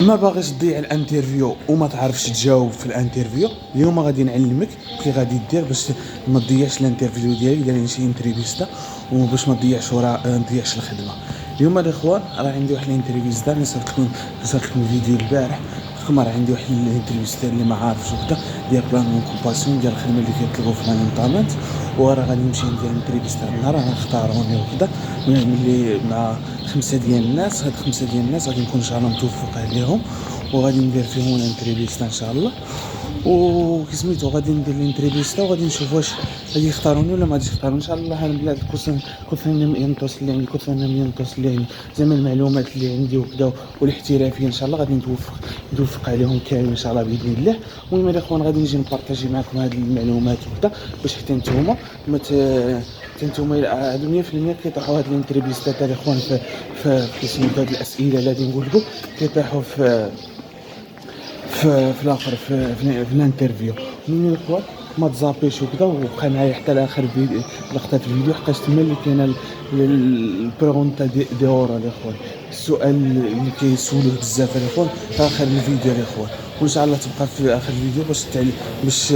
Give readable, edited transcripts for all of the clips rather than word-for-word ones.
ما باغيش تضيع الانترفيو وما تعرفش تجاوب في الانترفيو. اليوم غادي نعلمك كي غادي دير باش ما تضيعش الانترفيو ديالك الا شي انترفيستا، وباش ما تضيعش ما تضيعش الخدمه. اليوم الاخوان راه عندي واحد الانترفيستا اللي صيفط لكم الفيديو البارح. كما راه عندي واحد الانترفيستا اللي ما عارفش وكذا ديال بلان اون كومباسيون ديال الخدمه اللي كيطلبوا في المانيمنتامنت، وراه غادي نمشي ندير الانترفيستا النهار. انا اختاروني وكذا ملي مع 5 ديال الناس. هاد 5 ديال الناس غادي نكون ان شاء الله متوفق عليهم وغادي ندير فيهم الانترفيستا ان شاء الله. وكسميتو غادي ندير الانترفيستا وغادي نشوف واش غادي يختاروني ولا ما غاديش يختاروني ان شاء الله. انا بلاد كثر اللي عندي زعما المعلومات اللي عندي وكذا والاحترافيه ان شاء الله غادي نتوفق عليهم كامل ان شاء الله باذن الله. المهم الاخوان غادي نجي نبارطاجي معكم هذه المعلومات وكذا باش حتى نتوما ما نتوما هادو 100% كيطيحوا هاد الانترفيستات الاخوان في كسميتو هاد الاسئله اللي غادي نقول لكم كيطيحوا في الاخر في الانترفيو. المهم الاخوان ما تزابيش وكذا وبقى معايا حتى لاخر لقطه الفيديو حقاش تما اللي كاينه البرونتا دي اورا الاخوان، السؤال اللي كيسولوه بزاف الاخوان في اخر الفيديو الاخوان. وان شاء الله تبقى في اخر الفيديو باش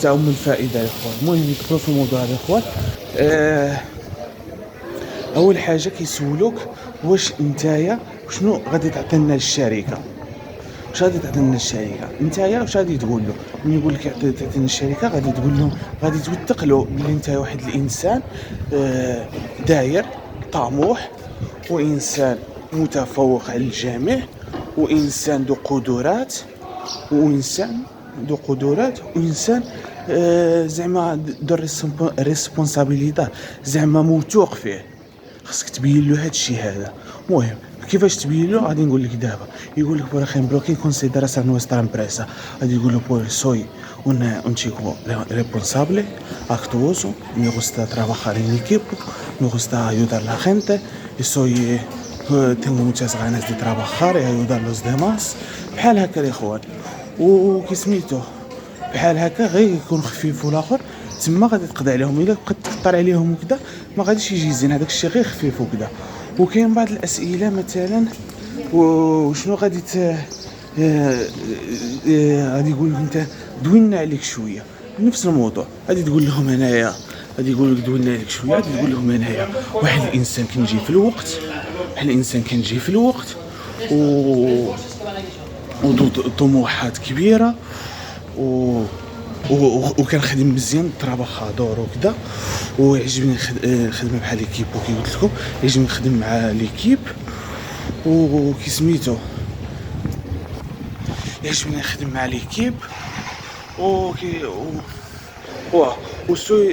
تعم الفائده الاخوان. المهم ندخلوا في الموضوع الاخوان. اول حاجه كيسولوك واش نتايا شنو غادي تعطينا الشركه، واش غادي تعطينا الشركه نتايا واش غادي تقول له. من يقول لك تعطينا الشركه غادي تقول لهم غادي توثق له بلي نتايا واحد الانسان داير طموح وانسان متفوق على الجميع وانسان ذو قدرات وانسان زعما دو ريسبونسابيليتي زعما موثوق فيه. خاصك تبين له هذا الشيء هذا. المهم كيفاش تبين له غادي نقول لك دابا. يقول لك por ejemplo que consideras a nuestra empresa. غادي يقول له pues soy un chico responsable, actuoso, me gusta trabajar en equipo, me gusta ayudar a la gente y soy tengo muchas ganas de trabajar y ayudar a los demás. بحال هكا الاخوان وكسميتو بحال هكا غير يكون خفيف والاخر تما غادي تقضي عليهم. الا بقيت تكثر عليهم وكذا ما غاديش يجي زين هذاك الشيء غير خفيف وكذا. وكاين بعض الاسئله مثلا وشنو غادي غادي يقول لك انت دوينا عليك شويه نفس الموضوع. غادي تقول لهم انايا غادي يقول لك دوينا عليك شويه غادي تقول لهم انايا واحد الانسان كنجي في الوقت و طموحات كبيره وكنخدم مزيان تراباخادور وكذا ويعجبني الخدمه بحال ليكيب. وكي قلت لكم يعجبني نخدم مع ليكيب وكسميتو يعجبني نخدم مع ليكيب soy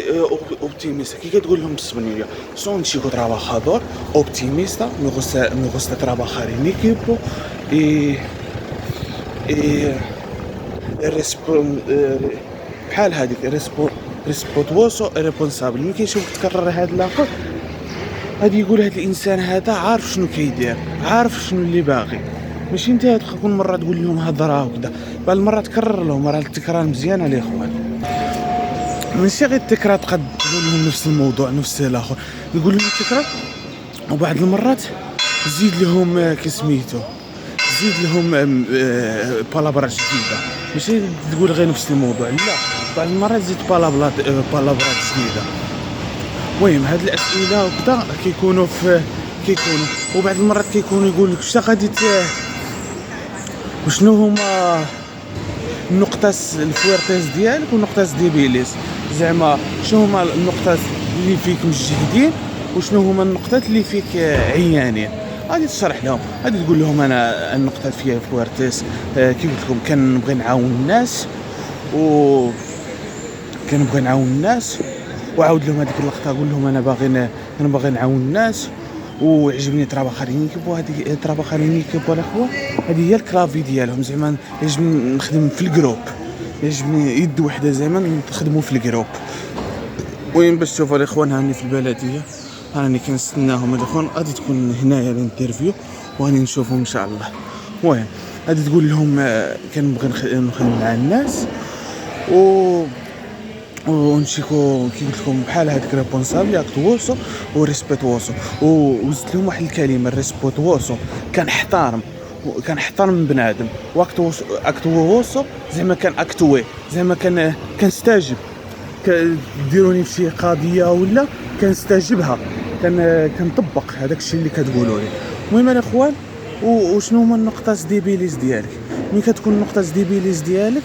optimista. كي كتقول لهم بالاسبانيه soy un chico trabajador optimista, me gusta trabajar en equipo y بحال هذيك ريسبوتوسو ريسبونسابل. ملي كيشوفك تكرر هذا الاخر غادي يقول هذا الانسان هذا عارف شنو كيدير، عارف شنو اللي باغي. ماشي انت كل مره تقول لهم هضره وكذا، بعض المرات تكرر لهم. راه التكرار مزيان الاخوان، ماشي غير التكرار تقد تقول لهم نفس الموضوع نفس الاخر. يقول لهم التكرار وبعض المرات زيد لهم كسميتو زيد لهم بالابرات جديده. ماشي تقول غير نفس الموضوع، لا بعض المرات زيد بالابرات جديده. المهم هاد الاسئله وكذا كيكونوا وبعض المرات كيكونوا يقول لك واش غادي وشنو هما النقطه الفويرتيز ديالك والنقطه ديبيليس. زعما شنو هما النقطه اللي فيك مجهدين وشنو هما النقطات اللي فيك عيانين. غادي تشرح لهم، غادي تقول لهم انا النقطه فيها فويرتيس كيف قلت لكم كنبغي نعاون الناس وعاود لهم هذيك اللقطه. اقول لهم انا باغي نعاون الناس ويعجبني تراباخاريني كيبو. هذه تراباخاريني كيبو الاخوه هذه هي الكلافي ديالهم. زعما يعجبني نخدم في الجروب، يعجبني يد وحده زعما نخدموا في الجروب. وين باش تشوفوا الاخوان هاني في البلديه راني كنستناهم الاخوان. غادي تكون هنايا الانترفيو وغادي نشوفهم ان شاء الله. المهم غادي تقول لهم كنبغي نخدم مع الناس ونشيكو كي قلت لكم بحال هذيك ريسبونسابل اكتووسو وريسبيتوسو. وزدت لهم واحد الكلمه ريسبيتوسو كنحترم كنحترم بنادم اكتووسو زعما كان اكتوي زعما كنستاجب كديروني في شي قضيه ولا كنستاجبها كنطبق هذاك الشيء اللي كتقولوا لي. المهم الاخوان وشنو هما النقطه ديبيليز ديالك ملي كتكون النقطه ديبيليز ديالك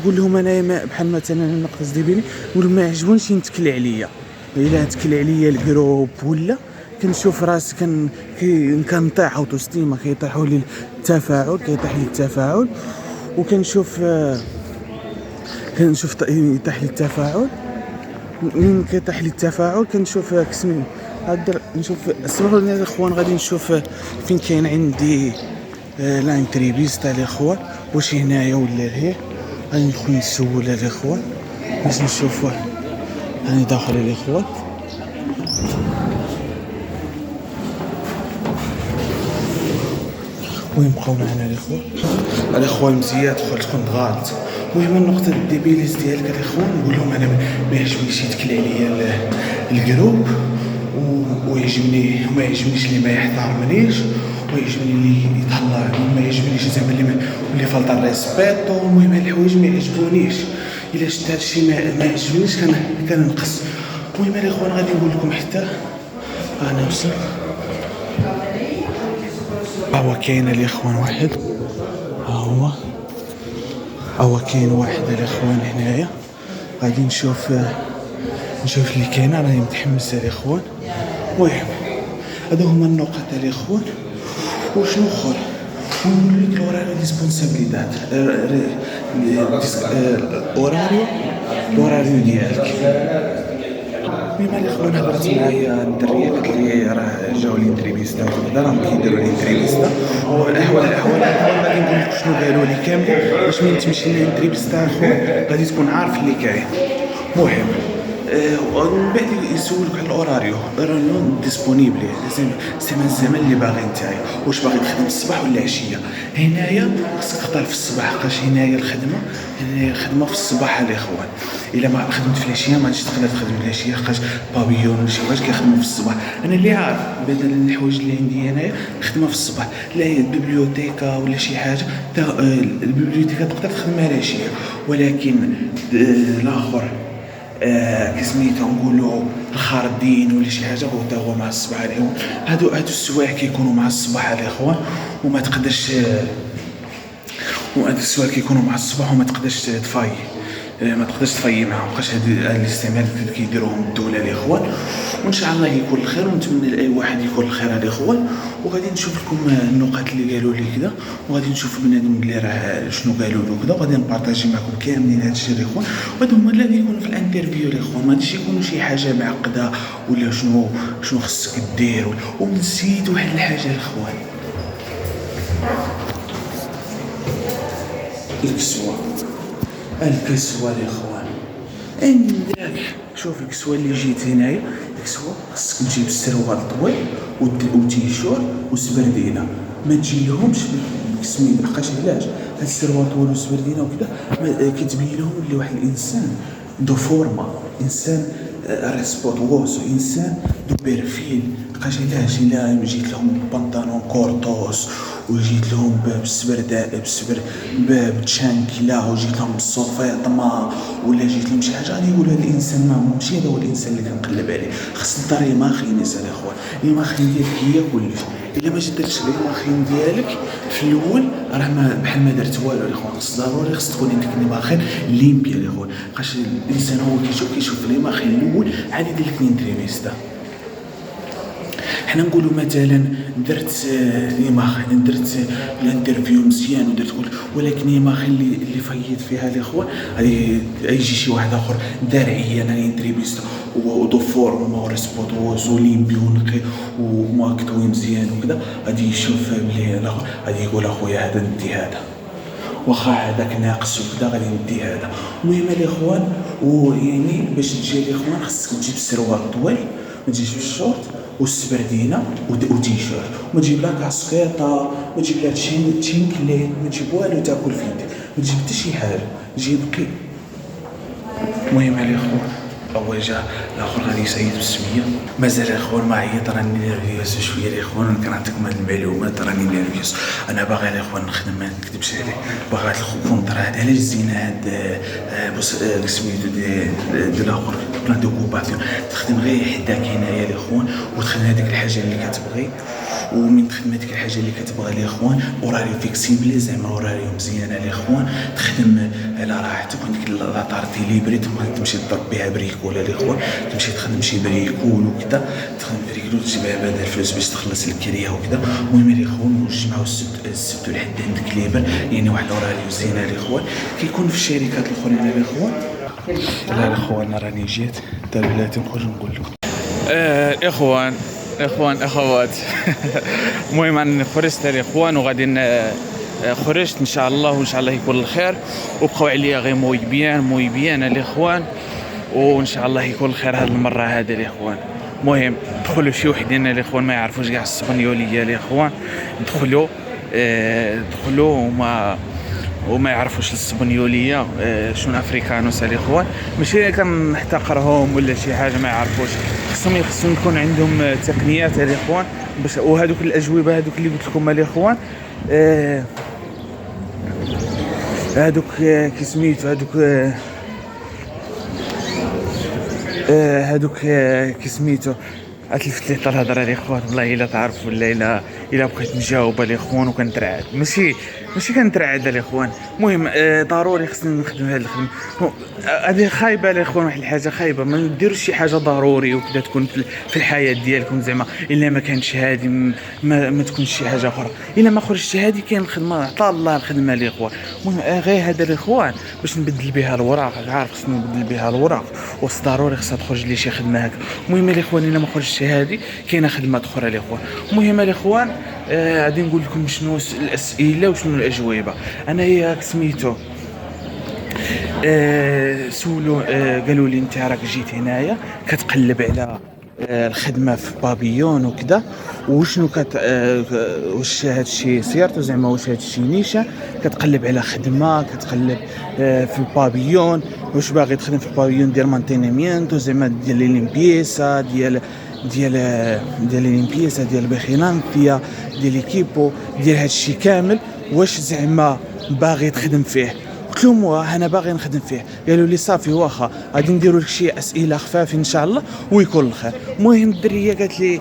نقول لهم انايا بحال مثلا النقطه ديبيلي نقول ما عجبونيش نتكل عليا الا تكل عليا الجروب ولا كنشوف راسي كنطيح اوتوستيما كيطيحوا لي التفاعل كيطيح لي التفاعل وكنشوف يطيح لي التفاعل من كيطيح لي التفاعل كنشوف كسمي هاد نشوف اسمحوا لي الاخوان غادي نشوف فين كاين عندي لا انتريفيستا الاخوان واش هنايا ولا لهيه غادي ندخل نسول الاخوان باش نشوف راني داخل الاخوان. المهم بقاو معنا الاخوان مزيان دخلت كنت غلط. المهم النقطه الديبيليز ديالك الاخوان نقول لهم انا ما يعجبنيش يتكل عليا الجروب ويعجبني وما يعجبنيش اللي ما يحترمنيش ويعجبني اللي يطلع ما يعجبنيش زعما اللي فالطا الريسبيتو. المهم هاد الحوايج ما يعجبونيش الا شفت هادشي ما يعجبنيش كننقص. المهم الاخوان غادي نقول لكم حتى انا وصل هو كاين الاخوان واحد هو كاين واحد الاخوان هنايا غادي نشوف اللي كاين راني متحمس الاخوان. المهم هادو هما النقط الاخوان وشنو اخر ونقول لك الاوراريو ريسبونسابيليداد الاوراريو ديالك. المهم الاخوان هضرت معايا الدريه قالت لي راه جاو لي انتريفيستا وكذا راهم كيديروا لي انتريفيستا والاحوال غادي نقول لك شنو قالوا لي كامل باش ملي تمشي للانتريفيستا اخويا غادي تكون عارف اللي كاين. المهم ومن بعد يسولك على الاوراريو ديسپونيبل لازم الزمن اللي باغي نتايا واش باغي تخدم الصباح ولا العشيه. هنايا خصك تختار في الصباح لقاش هنايا الخدمه في الصباح الاخوان. الا ما خدمت في العشيه ما غاديش تقدر تخدم في العشيه لقاش بابيون ولا شي حاجه كيخدموا في الصباح. انا اللي عارف بدل الحوايج اللي عندي انايا نخدمها في الصباح لا هي البيبليوتيكا ولا شي حاجه البيبليوتيكا تقدر تخدمها العشيه ولكن الاخر كسميتو نقولوا الخاردين ولا شي حاجه هو مع الصباح اليوم هادو السوايع كيكونوا مع الصباح الاخوان وما تقدرش وهاد السوايع كيكونوا مع الصباح وما تقدرش تفاي معهم بقاش هاد الاستعمال اللي كيديروهم الدوله الاخوان. وان شاء الله يكون الخير ونتمنى لاي واحد يكون الخير الاخوان. وغادي نشوف لكم النقاط اللي قالوا لي كذا وغادي نشوف بنادم اللي راه شنو قالوا له كذا وغادي نبارطاجي معكم كاملين هادشي الاخوان. وهادو هما اللي يكونوا في الانترفيو الاخوان ما غاديش يكونوا شي حاجه معقده ولا شنو خصك دير. ونسيت واحد الحاجه الاخوان الكسوة الاخوان عندك شوف الكسوة اللي جيت هنايا الكسوة خصك تجيب السروال طويل وتيشور وسبردينه ما تجي لهمش بالكسميد لقاش علاش هاد السروال طويل وسبردينه وكذا كتبين لهم اللي واحد الانسان دو فورما انسان ريسبوتوس انسان دو بيرفيل لقاش علاش الا جيت لهم بنطلون كورتوس وجيت لهم بتشانكلا وجيت لهم بالصوفيطما ولا جيت لهم شي حاجه غادي يقولوا هذا الانسان ماشي هذا هو الانسان اللي كنقلب عليه. خص الدار ماخين يا اخوان الماخين ديالك هي كلش. الا ما درتش الماخين ديالك في الاول راه بحال ما درت والو الاخوان. ضروري خص تكون عندك الماخين ليمبيا الاخوان بقاش الانسان هو كيشوف الماخين الاول عاد يدير لك انتريفيستا. حنا نقولوا مثلا درت الانترفيو مزيان ودرت كل ولكن الماخين اللي فايت فيها الاخوان غادي يجي شي واحد اخر دار عيان انتريفيستا ودو فورما وريسبوت وزوليمبي ونقي وماكتوي مزيان وكذا غادي يشوف بلي الاخر غادي يقول اخويا هذا ندي هذا واخا هذاك ناقص وكذا غادي ندي هذا. المهم الاخوان ويعني باش تجي الاخوان خصك تجيب السروال طويل ما تجيش بالشورت والسبردينه وتيشيرت ما تجيب لا كاسكيطه ما تجيب لا تشينكلين ما تجيب والو تاكل في يدك ما تجيب حتى شي حاجه جيب كي. المهم الاخوان اول جا الاخر غادي يسيد بالسميه. مازال الاخوان ما عيط، راني نيرفيوس شويه الاخوان، كنعطيكم هاد المعلومات، راني نيرفيوس. انا باغي الاخوان نخدم، ما نكذبش عليك، باغي هاد الكونطرا هاد. علاش زينا هاد بص سميتو ديال الاخر بلان دو كوباسيون، تخدم غير حداك هنايا الاخوان، وتخدم هذيك الحاجه اللي كتبغي. ومن تخدم هذيك الحاجه اللي كتبغي الاخوان، اوراريو فيكسيبلي، زعما اوراريو مزيانه الاخوان، تخدم على راحتك. وعندك لاطارتي ليبري تمشي تضرب بها بريكول الاخوان، تمشي تخدم شي بريكول وكذا، تخدم بريكول تجيبها بدل فلوس باش تخلص الكريه وكذا. المهم الاخوان الجمعه والسبت والحد عندك ليبر، يعني واحد اوراريو زينه الاخوان، كيكون في الشركات الاخرين الاخوان. لا الاخوان راني جيت دابا بلاتي نخرج نقول لكم اخوان اخوات. المهم انا خرجت الاخوان وغادي خرجت ان شاء الله، وان شاء الله يكون الخير، وبقاو عليا غير موي بيان الاخوان، وان شاء الله يكون الخير هذه المره هذه الاخوان. المهم دخلوا شي وحدين الاخوان ما يعرفوش كاع السبانيوليه الاخوان، دخلوا وما يعرفوش الاسبانيوليه، شنو افريكانوس الاخوان، ماشي كنحتقرهم ولا شي حاجه، ما يعرفوش، خصهم يكون عندهم تقنيات الاخوان باش. وهذوك الاجوبه هذوك اللي قلت لكم الاخوان، هذوك كي سميتو هذوك كي سميتو اتلفت لي الهضره الاخوان. والله الا تعرف ولا الا بقيت نجاوب الاخوان وكنترعد، ماشي كنترعد الاخوان. المهم ضروري خصني نخدم هذه الخدمه هذه خايبه الاخوان، واحد الحاجه خايبه. ما نديروش شي حاجه ضروري وكذا تكون في الحياه ديالكم، زعما الا ما كانش هذه ما تكونش شي حاجه اخرى. الا ما خرجتش هذه كاين الخدمه، عطا الله الخدمه الاخوان. المهم غير هذا الاخوان باش نبدل بها الوراق، عارف خصني نبدل بها الوراق، وخص ضروري خصها تخرج لي شي خدمه هكا. المهم الاخوان الا ما خرجتش هذه كاينه خدمات اخرى الاخوان. المهم الاخوان غادي نقول لكم شنو الاسئله وشنو الاجوبه. انا هي سميتو سولو قالوا لي انت راك جيت هنايا كتقلب على الخدمه في بابيون وكذا، وشنو واش هادشي سيارتو، زعما واش هادشي نيشه، كتقلب على خدمه، كتقلب في البابيون، واش باغي تخدم في البابيون ديال مانتينيمينتو، زعما ديال ليمبيسا ديال ليمبيسا ديال بخينانتيا ديال ليكيبو ديال هادشي كامل، واش زعما باغي تخدم فيه؟ قلت لهم انا باغي نخدم فيه. قالوا لي صافي واخا غادي نديروا لك شي اسئله خفاف ان شاء الله ويكون الخير. المهم الدريه قالت لي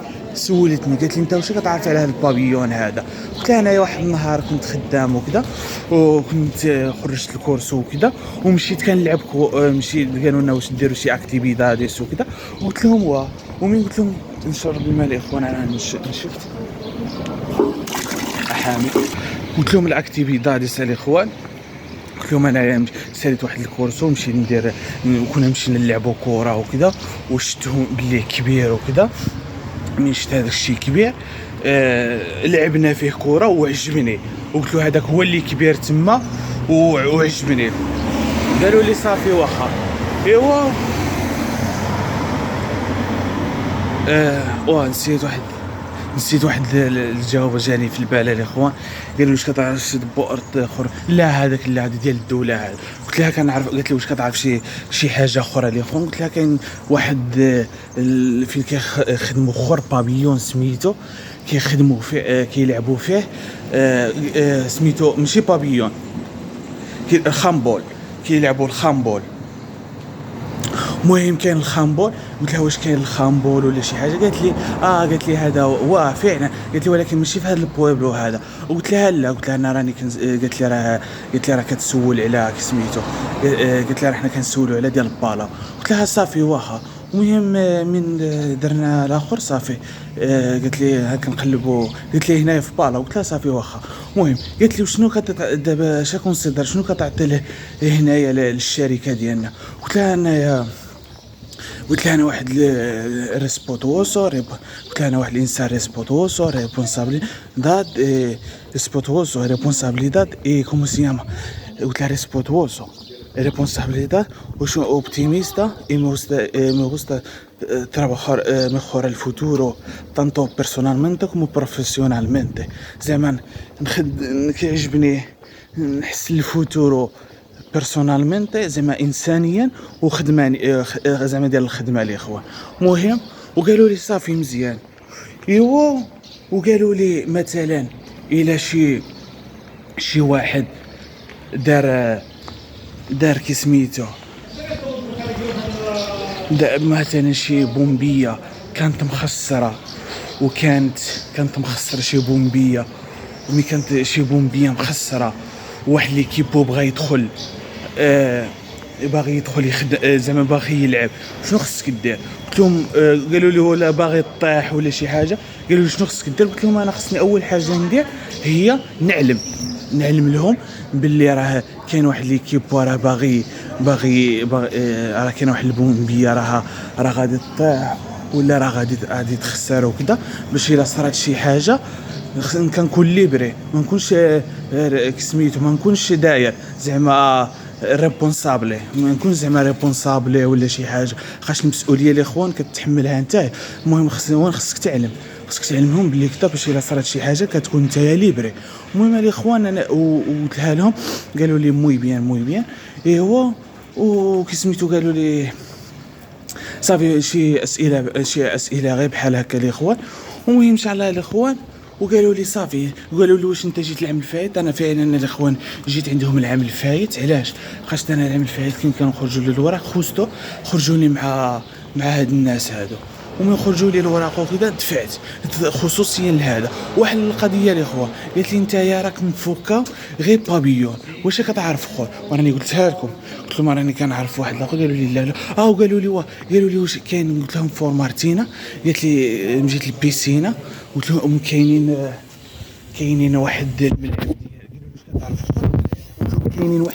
قالت لي انت واش كتعرف على هذا البابيون هذا؟ قلت لها انايا واحد النهار كنت خدام وكذا، وكنت خرجت الكورس وكذا، ومشيت كنلعب مشيت قالوا لنا واش نديروا شي اكتيفيتاديس وكذا. قلت لهم ومن قلت لهم نشرب الماء الاخوان، انا نشفت حامي. قلت لهم الاكتيفيتاديس الاخوان، قلت لهم انا ساليت واحد الكورس ومشيت ندير، وكنا مشينا نلعبوا كره وكذا، وشفتهم باللي كبير وكذا. من شفت هذاك الشيء كبير لعبنا فيه كره وعجبني، وقلت له هذاك هو اللي كبير تما وعجبني. قالوا لي صافي واخا. ايوا نسيت واحد الجواب جاني في البال الاخوان. قالوا واش كتعرف شي بؤرة اخر؟ لا هذاك لا هذا ديال الدوله هذا. قلت لها كنعرف. قالت لي واش كتعرف شي حاجه اخرى الاخوان؟ قلت لها كاين واحد فين كيخدموا خور بابيون سميتو، كيخدموا فيه كيلعبوا فيه سميتو ماشي بابيون، الخامبول، كيلعبوا الخامبول. المهم كاين الخامبول. قلت لها واش كاين الخامبول ولا شي حاجه؟ قالت لي هذا واه فعلا. قالت لي ولكن ماشي في هذا البويبلو هذا. وقلت لها لا. قلت لها انا راني قالت لي راه كتسول على سميتو. قالت لها حنا كنسولوا على ديال البالا. قلت لها صافي واخا. المهم من درنا الاخر صافي. قالت لي ها كنقلبوا. قالت لي هنايا في بالا. قلت لها صافي واخا. المهم قالت لي وشنو دابا اش كونسيدر شنو كتعطي له هنايا للشركه ديالنا؟ قلت لها انايا انا واحد ريسبوتوسو. قلت لها انا واحد الانسان ريسبوتوسو ريسبونسابيليداد اي كومو سي llama. قلت لها ريسبوتوسو responsabilidad o sono optimista y me gusta trabajar mejor el futuro tanto personalmente como profesionalmente. زعما كيعجبني نحس الفوتورو بيرسونالمنتي زعما انسانيا وخدماني زعما ديال الخدمه الاخوان. مهم وقالوا لي صافي مزيان. ايوا وقالوا لي مثلا الى شي واحد دار كي سميتو مثلا شي بومبيه كانت مخسره، وكانت مخسره شي بومبيه، ومي كانت شي بومبيه مخسره، واحد ليكيبو بغى يدخل باغي يدخل زعما باغي يلعب، شنو خصك دير؟ قلت لهم قالوا لي ولا باغي طيح ولا شي حاجه. قالوا لي شنو خصك دير؟ قلت لهم انا خصني اول حاجه ندير هي نعلم لهم باللي راه كاين واحد ليكيب راه باغي راه كاين واحد البومبيه راه غادي تطيح ولا راه غادي تخسر وكذا، باش الا صرات شي حاجه كنكون ليبري، ما نكونش سميتو، ما نكونش داير زعما ريبونسابلي، ما نكونش زعما ريبونسابلي ولا شي حاجه، خاص المسؤوليه الاخوان كتحملها انت. المهم خصك تعلمهم باللي كذا باش الا صرات شي حاجه كتكون انت ليبري. المهم الاخوان انا وقلتها لهم، قالوا لي موي بيان. ايوا وكي سميتو قالوا لي صافي شي اسئله غير بحال هكا الاخوان. المهم ان شاء الله الاخوان وقالوا لي صافي، قالوا لي واش انت جيت العام الفايت؟ انا فعلا الاخوان جيت عندهم العام الفايت. علاش؟ خاص انا العام الفايت كي كنخرجوا للوراق خرجوا لي مع هاد الناس هادو، ومن خرجوا لي الوراق وكذا دفعت خصوصيا لهذا. واحد القضيه الاخوان قالت لي انت يا راك مفوكا غير بابيون، واش كتعرف خو؟ وراني قلتها لكم، قلت لهم راني كنعرف واحد الاخر. قالوا لي لا وقالوا لي واش كاين؟ قلت لهم فور مارتينا. قالت لي مشيت للبيسينا، قلت لهم كاينين واحد الملعب ديال، قالوا لي واش كتعرف؟ قلت لهم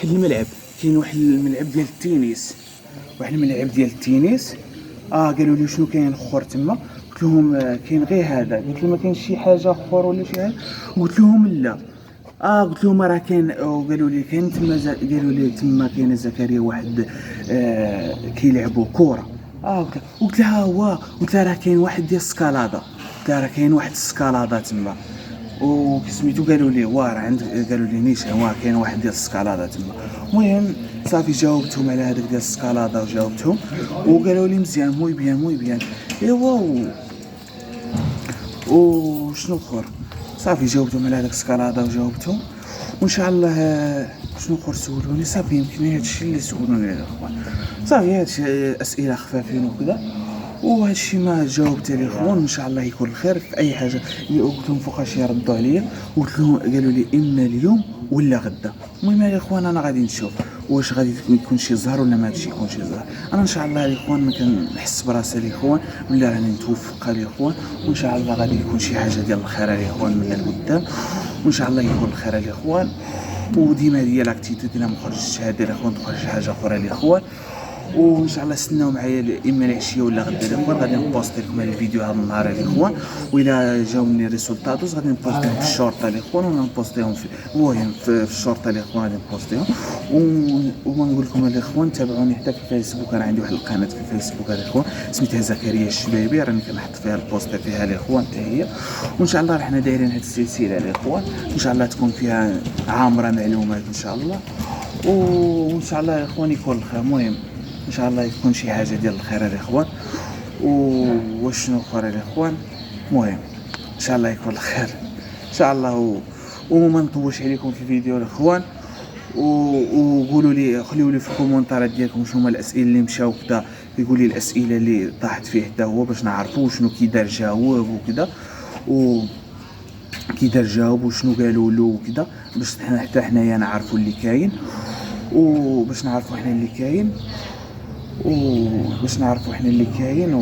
كاين واحد الملعب ديال التنس، قالوا لي شنو كاين اخر تما؟ قلت لهم كاين غير هذا. قلت لهم ما كاينش شي حاجه اخر ولا شي حاجه؟ قلت لهم لا. قلت لهم راه كاين، وقالوا لي كاين تما، قالوا لي تما كاين زكريا واحد كيلعبوا كره. قلت لها قلت لها راه كاين واحد ديال السكالادا، تما. وكسميتو قالوا لي راه قالوا لي نيشان كاين واحد ديال السكالادا تما. المهم صافي جاوبتهم على هذاك ديال السكالادا وجاوبتهم، وقالوا لي مزيان موي بيان. ايوا وشنو اخر؟ صافي جاوبتهم على هذاك السكالادا وجاوبتهم، وان شاء الله شنو اخر سولوني؟ صافي يمكن هذا الشيء اللي سولوني الاخوان. صافي هذا الشيء اسئله خفافين وكذا، وهذا الشيء ما جاوبت عليه اخوان. ان شاء الله يكون الخير في اي حاجه اللي قلت لهم فوقاش يردوا عليا. قلت لهم قالوا لي اما اليوم ولا غدا. المهم يا اخوان انا غادي نشوف واش غادي يكون شي زهر ولا ما غاديش يكون شي زهر. انا ان شاء الله الاخوان ما كنحس براسي الاخوان ولا راني نتوفق الاخوان، وان شاء الله غادي يكون شي حاجه ديال الخير الاخوان من القدام، وان شاء الله يكون الخير الاخوان. وديما هي لاكتيتود ديالنا ما خرجتش هذه الاخوان، تخرج شي حاجه اخرى الاخوان. وان شاء الله استناو معايا اما العشيه ولا غدا الاخوان، غادي نبوستي لكم هذا الفيديو هذا النهار الاخوان، والى جاوني ريزولطاتوس غادي نبوستيهم في الشرطه الاخوان، ولا نبوستيهم في الشرطه الاخوان غادي نبوستيهم. وما نقول لكم الاخوان تابعوني حتى في الفيسبوك، انا عندي واحد القناه في الفيسبوك الاخوان سميتها زكريا الشبابي، راني كنحط فيها البوست فيها الاخوان حتى هي. وان شاء الله حنا دايرين هذه السلسله الاخوان، ان شاء الله تكون فيها عامره معلومات ان شاء الله، وان شاء الله الاخوان يكون الخير. المهم ان شاء الله يكون شي حاجه ديال الخير الاخوان. وشنو اخر الاخوان؟ المهم ان شاء الله يكون الخير ان شاء الله. وما نطولش عليكم في الفيديو الاخوان، وقولوا لي خليوا لي في الكومونتيرات ديالكم شنو هما الاسئله اللي مشاو كذا، يقول لي الاسئله اللي طاحت فيه حتى هو باش نعرفوا شنو كيدار جاوب وكذا، كيدار جاوب وشنو قالوا له وكذا، باش حتى حنايا نعرفوا اللي كاين، وباش نعرفوا حنا اللي كاين،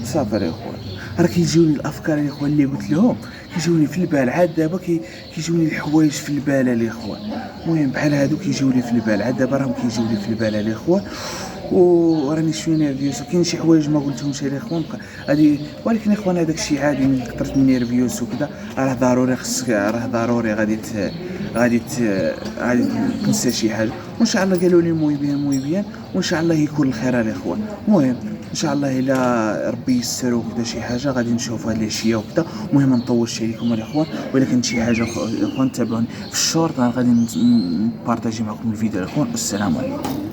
وصافي يا اخوان. راه كيجيوني الافكار يا اخوان اللي قلت لهم كيجيوني في البال، عاد دابا كيجيوني الحوايج في البال الاخوان. المهم بحال هادو كيجيوني في البال، عاد دابا راهم كيجيوني في البال الاخوان. وراني شويه نيرفيوس، كاين شي حوايج ما قلتهمش الاخوان هادي، ولكن اخوان هذاك الشيء عادي من كثرت من نيرفيوس وكذا، راه ضروري خصك، راه ضروري غادي تنسى شي حاجه. وان شاء الله قالوا لي موي بيان، وان شاء الله يكون الخير الاخوان. المهم ان شاء الله الا ربي يسر وكذا شي حاجه غادي نشوفوا هاد العشيه وكذا. المهم ما نطولش عليكم الاخوان، ولكن شي حاجه الاخوان تابعوني في الشورت، غادي نبارطاجي معكم الفيديو الاخوان. السلام عليكم.